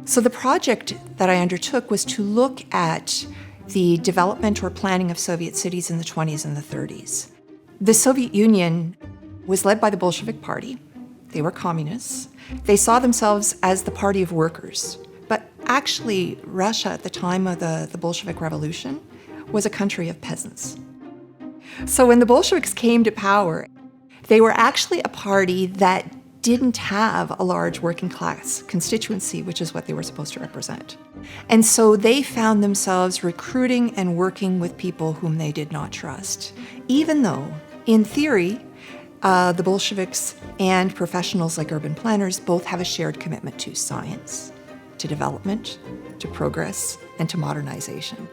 So the project that I undertook was to look at the development or planning of Soviet cities in the 20s and the 30s. The Soviet Union was led by the Bolshevik Party. They were communists. They saw themselves as the party of workers. But actually, Russia at the time of the Bolshevik Revolution was a country of peasants. So when the Bolsheviks came to power, they were actually a party that didn't have a large working class constituency, which is what they were supposed to represent. And so they found themselves recruiting and working with people whom they did not trust, even though, in theory, the Bolsheviks and professionals like urban planners both have a shared commitment to science, to development, to progress, and to modernization.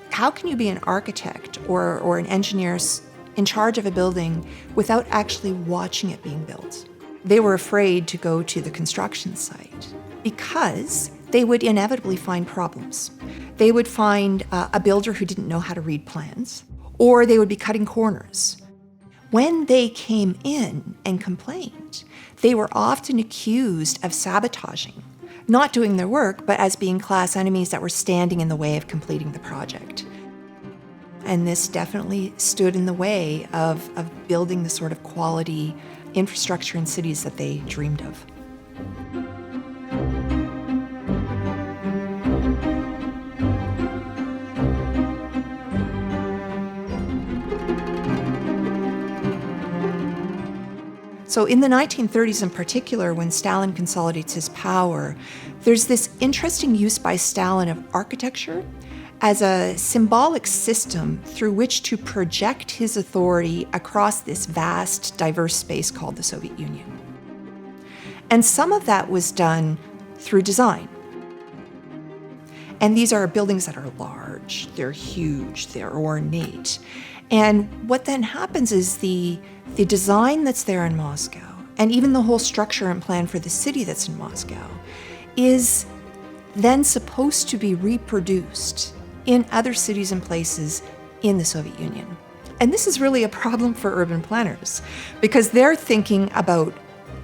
How can you be an architect or an engineer in charge of a building without actually watching it being built? They were afraid to go to the construction site because they would inevitably find problems. They would find a builder who didn't know how to read plans, or they would be cutting corners. When they came in and complained, they were often accused of sabotaging, not doing their work, but as being class enemies that were standing in the way of completing the project. And this definitely stood in the way of building the sort of quality infrastructure in cities that they dreamed of. So in the 1930s in particular, when Stalin consolidates his power, there's this interesting use by Stalin of architecture as a symbolic system through which to project his authority across this vast, diverse space called the Soviet Union. And some of that was done through design. And these are buildings that are large, they're huge, they're ornate. And what then happens is the design that's there in Moscow, and even the whole structure and plan for the city that's in Moscow, is then supposed to be reproduced in other cities and places in the Soviet Union. And this is really a problem for urban planners because they're thinking about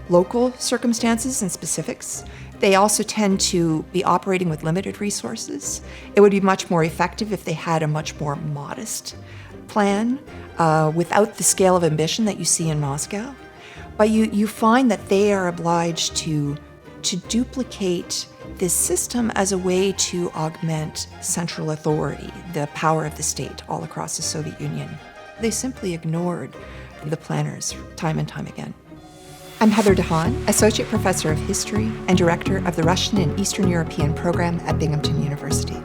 local circumstances and specifics. They also tend to be operating with limited resources. It would be much more effective if they had a much more modest plan without the scale of ambition that you see in Moscow. But you find that they are obliged to duplicate this system as a way to augment central authority, the power of the state all across the Soviet Union. They simply ignored the planners time and time again. I'm Heather DeHaan, Associate Professor of History and Director of the Russian and Eastern European Program at Binghamton University.